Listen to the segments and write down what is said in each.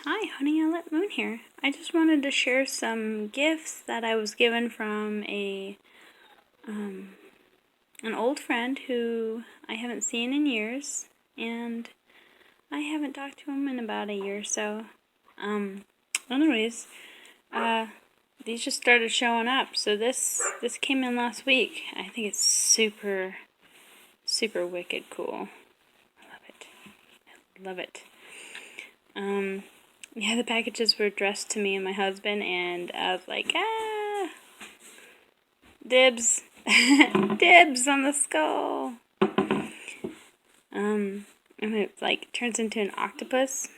Hi, Honey, I Let Moon here. I just wanted to share some gifts that I was given from an old friend who I haven't seen in years, and I haven't talked to him in about a year. So, anyways, these just started showing up. So this came in last week. I think it's super wicked cool. I love it. I love it. Yeah, the packages were addressed to me and my husband, and I was like, dibs. Dibs on the skull. And it turns into an octopus.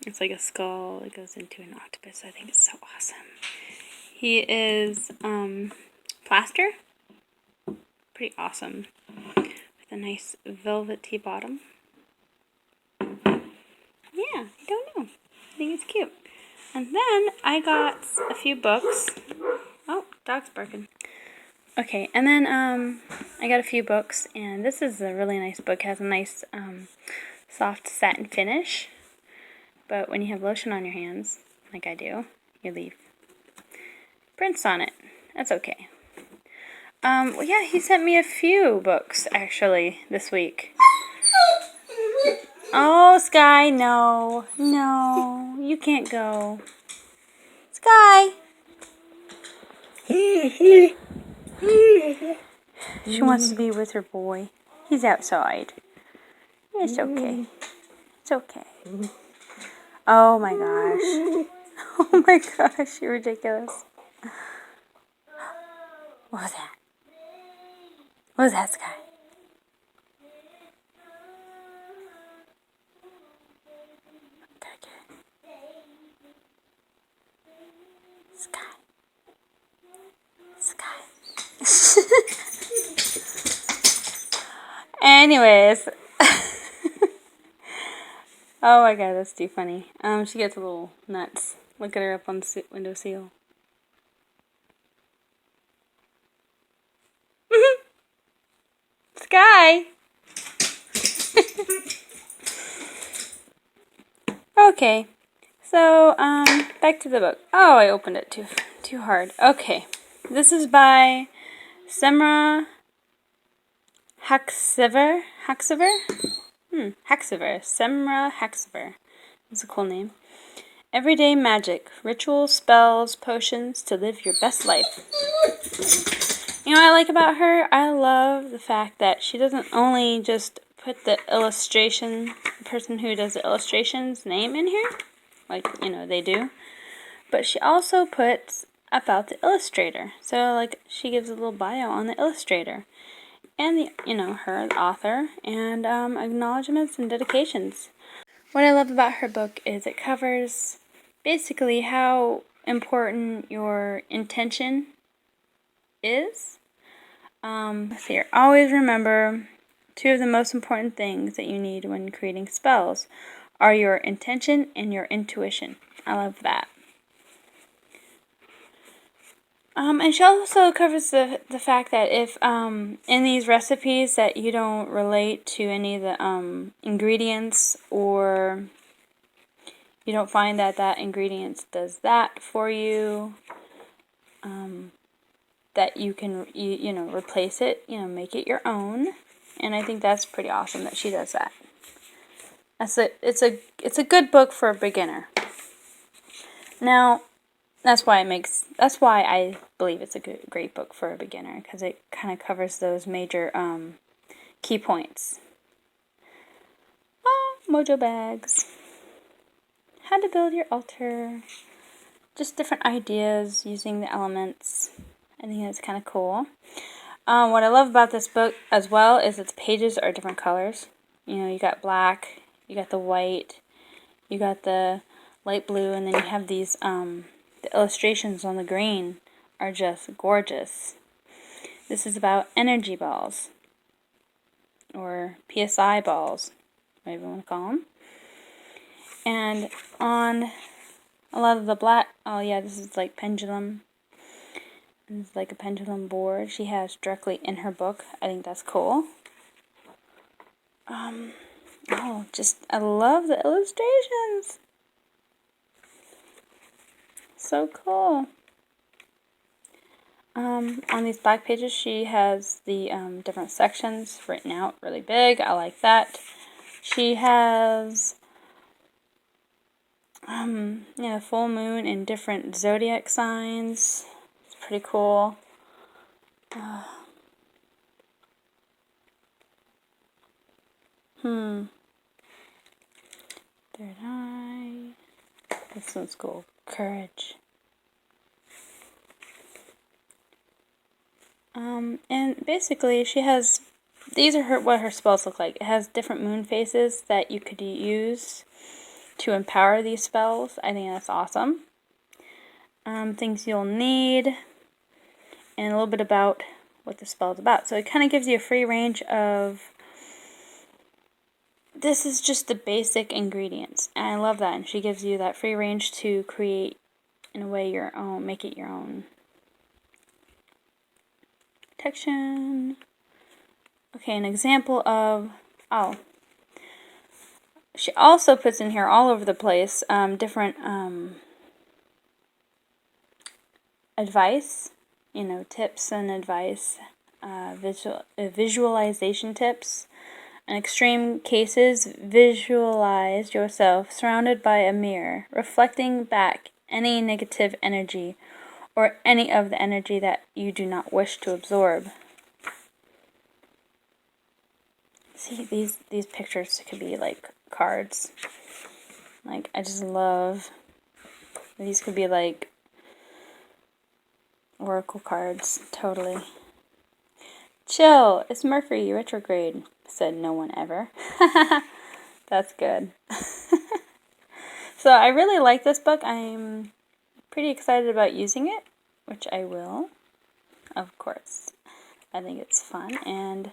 It's like a skull that goes into an octopus. I think it's so awesome. He is plaster. Pretty awesome. With a nice velvety bottom. Yeah, I don't know. I think it's cute. And then I got a few books. Oh, dog's barking. Okay, and then I got a few books, and this is a really nice book. It has a nice soft satin finish, but when you have lotion on your hands, like I do, you leave prints on it. That's okay. Well, yeah, he sent me a few books, actually, this week. Oh, Sky, no. No, you can't go. Sky! She wants to be with her boy. He's outside. It's okay. It's okay. Oh my gosh. Oh my gosh, you're ridiculous. What was that? What was that, Sky? Sky. Sky. Anyways. Oh my god, that's too funny. She gets a little nuts. Look at her up on the windowsill. Sky! Okay. So, back to the book. Oh, I opened it too hard. Okay. This is by Semra Haxiver. Haxiver. Semra Haxiver. That's a cool name. Everyday magic. Rituals, spells, potions to live your best life. You know what I like about her? I love the fact that she doesn't only just put the person who does the illustration's name in here, like, they do, but she also puts about the illustrator. So, like, she gives a little bio on the illustrator and her, the author, and acknowledgments and dedications. What I love about her book is it covers basically how important your intention is. Here, always remember, 2 of the most important things that you need when creating spells are your intention and your intuition. I love that. And she also covers the fact that if in these recipes that you don't relate to any of the ingredients, or you don't find that ingredient does that for you, that you can replace it, make it your own. And I think that's pretty awesome that she does that. It's a good book for a beginner. Now, that's why I believe it's a great book for a beginner, because it kind of covers those major key points. Mojo bags. How to build your altar. Just different ideas using the elements. I think that's kind of cool. What I love about this book as well is its pages are different colors. You got black, you got the white, you got the light blue, and then you have these, the illustrations on the green are just gorgeous. This is about energy balls, or PSI balls, whatever you want to call them. And on a lot of the black, oh yeah, this is like pendulum. It's like a pendulum board she has directly in her book. I think that's cool. I love the illustrations. So cool. On these back pages, she has the different sections written out really big. I like that. She has full moon in different zodiac signs. It's pretty cool. Third eye. This one's cool. Courage. And basically she has, these are what her spells look like. It has different moon phases that you could use to empower these spells. I think that's awesome. Things you'll need, and a little bit about what the spell is about. So it kind of gives you a free range of, this is just the basic ingredients, and I love that. And she gives you that free range to create, in a way, your own, make it your own. Protection. Okay, an example of, she also puts in here all over the place different advice, tips and advice, visualization tips. In extreme cases, visualize yourself surrounded by a mirror, reflecting back any negative energy or any of the energy that you do not wish to absorb. See, these pictures could be like cards. Like, I just love, these could be like oracle cards, totally. Chill, it's Mercury retrograde, said no one ever. That's good. So I really like this book. I'm pretty excited about using it, which I will, of course. I think it's fun. And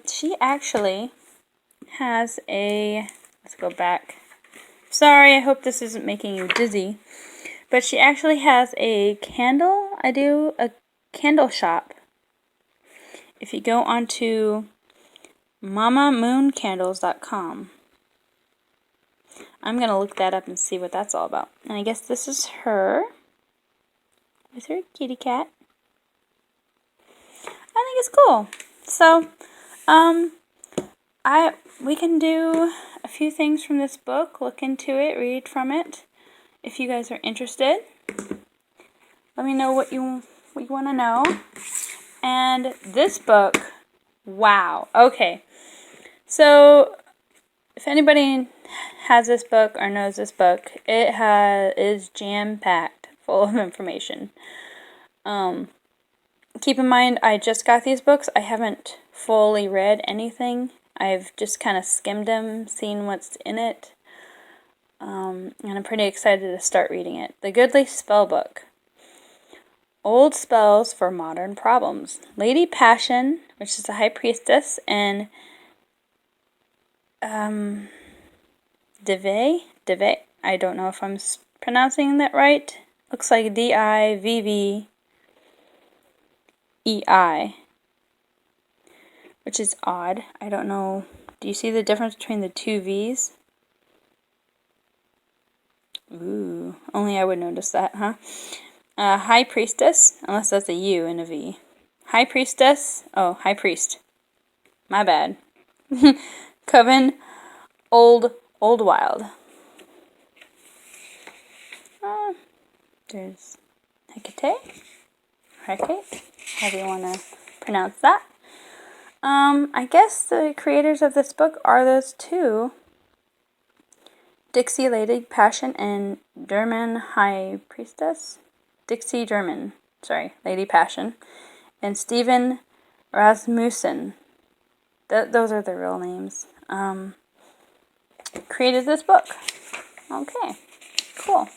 she actually has a, let's go back. Sorry, I hope this isn't making you dizzy. But she actually has a candle. I do a candle shop. If you go onto mamamooncandles.com, I'm going to look that up and see what that's all about. And I guess this is her with her kitty cat. I think it's cool. So, we can do a few things from this book, look into it, read from it. If you guys are interested, let me know what you want to know. And this book, wow. Okay, so if anybody has this book or knows this book, it is jam-packed full of information. Keep in mind, I just got these books. I haven't fully read anything. I've just kind of skimmed them, seen what's in it. And I'm pretty excited to start reading it. The Goodly Spellbook. Old Spells for Modern Problems. Lady Passion, which is a high priestess, and Dive, I don't know if I'm pronouncing that right. Looks like Divvei, which is odd. I don't know. Do you see the difference between the two V's? Ooh, only I would notice that, huh? High Priestess, unless that's a U and a V. High Priestess, oh, High Priest. My bad. Coven, Old Wild. There's Hecate, however you want to pronounce that. I guess the creators of this book are those two. Dixie Lady Passion and German High Priestess. Dixie German, Lady Passion. And Stephen Rasmussen. Those are the real names. Created this book. Okay, cool.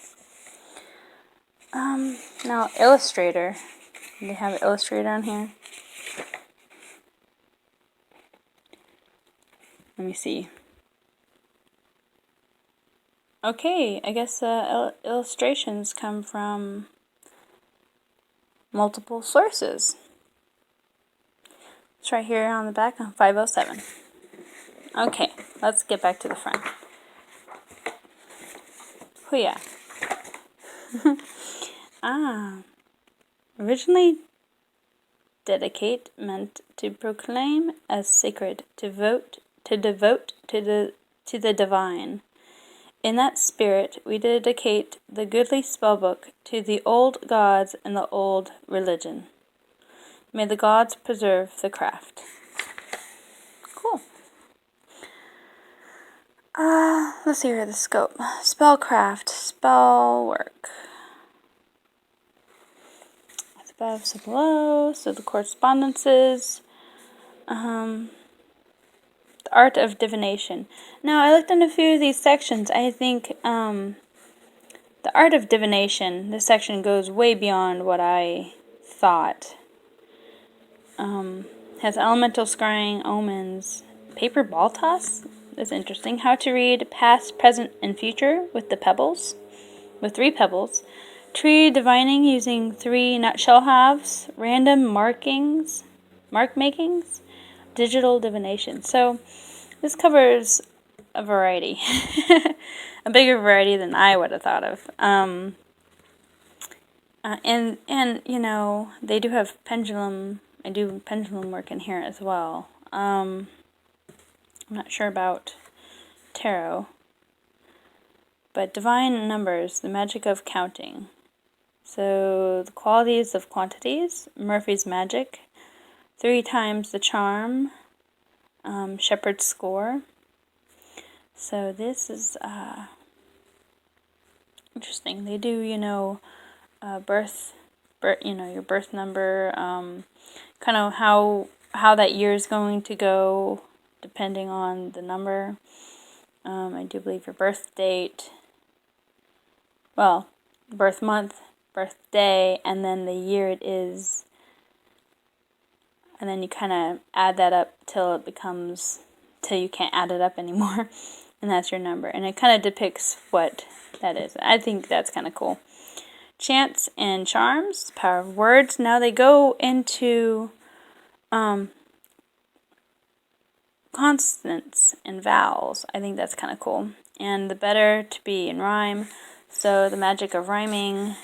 Now Illustrator. They have an Illustrator on here. Let me see. Okay, I guess illustrations come from multiple sources. It's right here on the back on 507. Okay, let's get back to the front. Oh yeah. Originally, dedicate meant to proclaim as sacred, to devote to the divine. In that spirit, we dedicate the goodly spellbook to the old gods and the old religion. May the gods preserve the craft. Cool. Let's see here, the scope. Spellcraft, spell work. As above, so below. So the correspondences. The art of divination. Now, I looked in a few of these sections. I think the art of divination, this section goes way beyond what I thought. Has elemental scrying, omens, paper ball toss. That's interesting. How to read past, present, and future with the pebbles, with 3 pebbles. Tree divining using 3 nutshell halves. Random mark makings. Digital divination. So this covers a variety, a bigger variety than I would have thought of. And you know, they do have pendulum. I do pendulum work in here as well. I'm not sure about tarot, but divine numbers, the magic of counting. So the qualities of quantities, Murphy's magic, 3 times the charm, shepherd's score. So this is interesting. They do, you know, birth, you know, your birth number, kind of how that year is going to go, depending on the number. I do believe your birth date, well, birth month, birthday, and then the year it is, and then you kind of add that up till you can't add it up anymore, and that's your number, and it kind of depicts what that is. I think that's kind of cool. Chants and charms, power of words. Now they go into consonants and vowels. I think that's kind of cool. And the better to be in rhyme. So the magic of rhyming.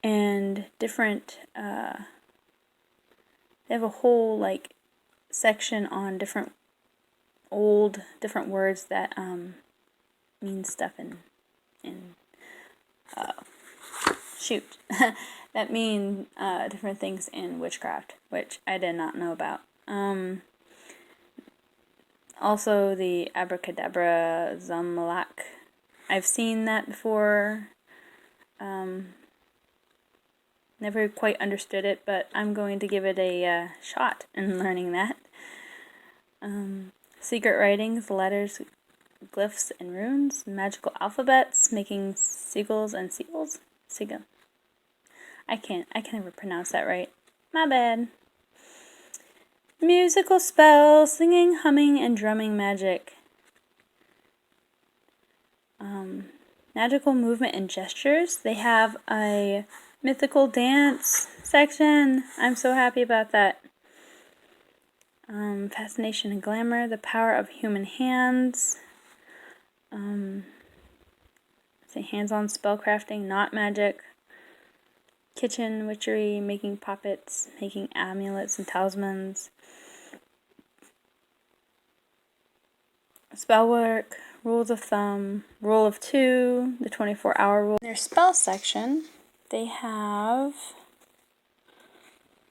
And different, they have a whole like section on different words that mean stuff in that mean different things in witchcraft, which I did not know about. Also the abracadabra zamalak. I've seen that before. Never quite understood it, but I'm going to give it a shot in learning that. Secret writings, letters, glyphs, and runes. Magical alphabets, making sigils and seals. I can never pronounce that right. My bad. Musical spells, singing, humming, and drumming magic. Magical movement and gestures. They have a mythical dance section. I'm so happy about that. Fascination and glamour. The power of human hands. Hands-on spellcrafting, not magic. Kitchen witchery, making puppets, making amulets and talismans. Spell work, rules of thumb, rule of 2, the 24-hour rule. In their spell section, they have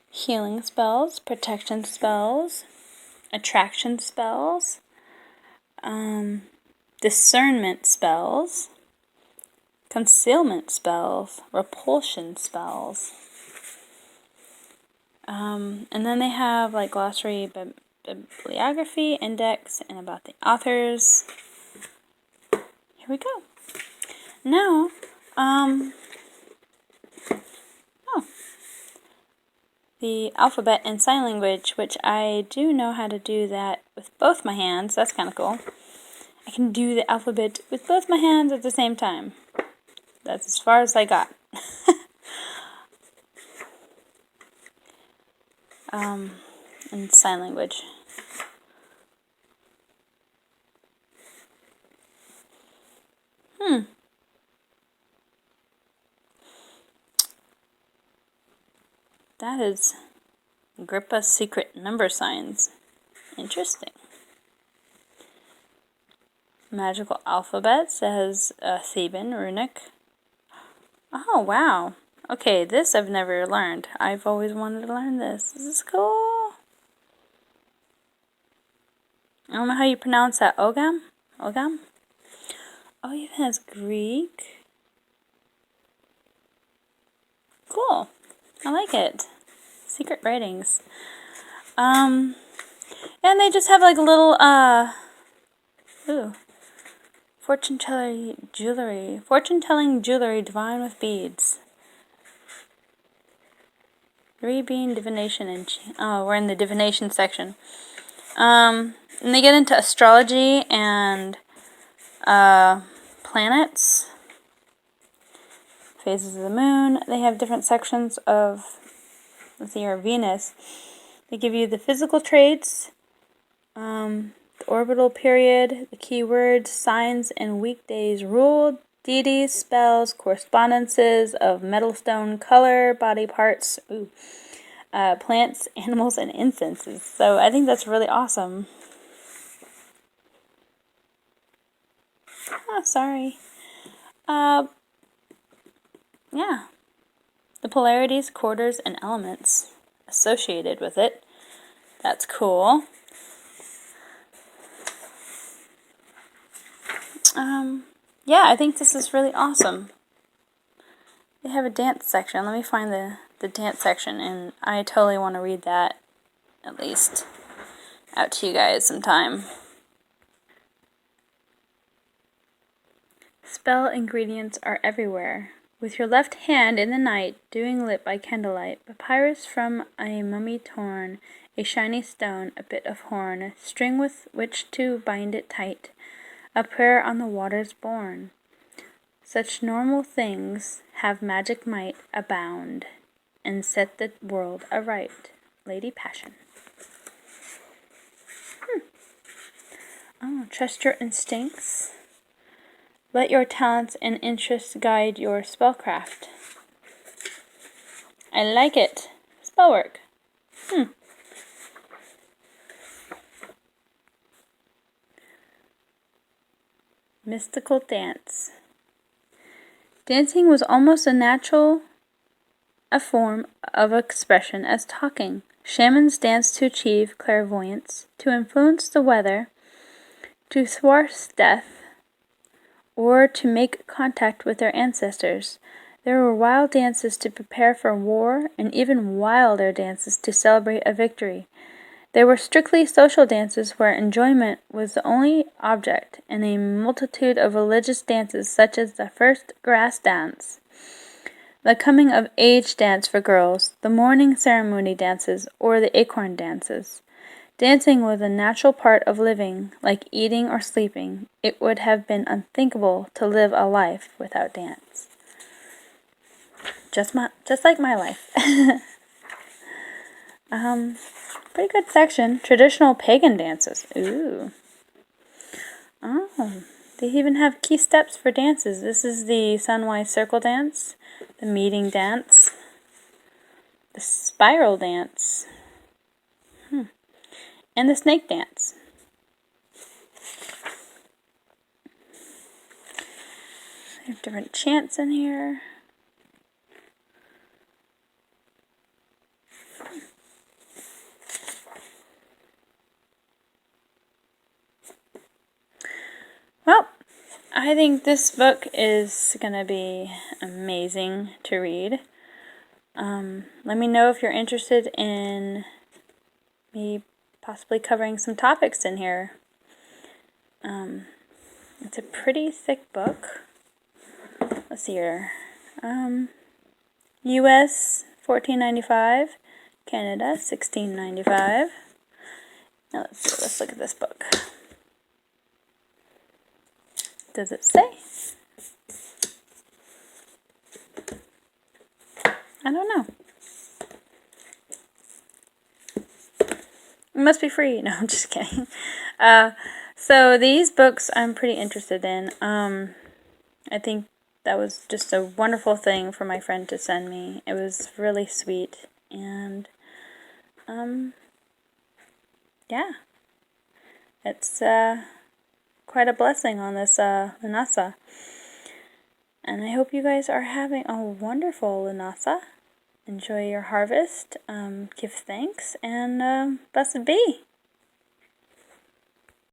healing spells, protection spells, attraction spells, discernment spells, concealment spells, repulsion spells. And then they have like glossary, bibliography, index, and about the authors. Here we go. Now, the alphabet and sign language, which I do know how to do that with both my hands. That's kind of cool. I can do the alphabet with both my hands at the same time. That's as far as I got. And sign language. That is Agrippa's secret number signs. Interesting. Magical alphabet says Theban, runic. Oh, wow. Okay, this I've never learned. I've always wanted to learn this. This is cool. I don't know how you pronounce that. Ogam? Ogam? Oh, even has Greek. Cool. I like it. Secret writings. And they just have like a little, fortune-telling jewelry. Fortune-telling jewelry divine with beads. 3 being divination and... Oh, we're in the divination section. And they get into astrology and planets. Phases of the moon. They have different sections of, let's see here, Venus. They give you the physical traits, the orbital period, the keywords, signs and weekdays ruled, deities, spells, correspondences of metal, stone, color, body parts, plants, animals, and incenses. So I think that's really awesome. Oh, sorry. Yeah. The polarities, quarters, and elements associated with it. That's cool. Yeah, I think this is really awesome. They have a dance section. Let me find the dance section, and I totally want to read that, at least, out to you guys sometime. Spell ingredients are everywhere. With your left hand in the night, dewing lit by candlelight, papyrus from a mummy torn, a shiny stone, a bit of horn, string with which to bind it tight, a prayer on the waters born. Such normal things have magic might abound, and set the world aright. Lady Passion. Oh, trust your instincts. Let your talents and interests guide your spellcraft. I like it. Spellwork. Mystical dance. Dancing was almost as natural a form of expression as talking. Shamans danced to achieve clairvoyance, to influence the weather, to thwart death, or to make contact with their ancestors. There were wild dances to prepare for war, and even wilder dances to celebrate a victory. There were strictly social dances where enjoyment was the only object, and a multitude of religious dances such as the first grass dance, the coming of age dance for girls, the morning ceremony dances, or the acorn dances. Dancing was a natural part of living, like eating or sleeping. It would have been unthinkable to live a life without dance. Just like my life. Pretty good section. Traditional pagan dances. Ooh. Oh, they even have key steps for dances. This is the sunwise circle dance, the meeting dance, the spiral dance, and the snake dance. They have different chants in here. Well, I think this book is going to be amazing to read. Let me know if you're interested in me possibly covering some topics in here. It's a pretty thick book. Let's see here. US $14.95, Canada $16.95. Now let's look at this book. Does it say? I don't know. It must be free. No, I'm just kidding. So these books I'm pretty interested in. I think that was just a wonderful thing for my friend to send me. It was really sweet, and yeah, it's quite a blessing on this Linasa. And I hope you guys are having a wonderful Linasa. Enjoy your harvest, give thanks, and blessed be.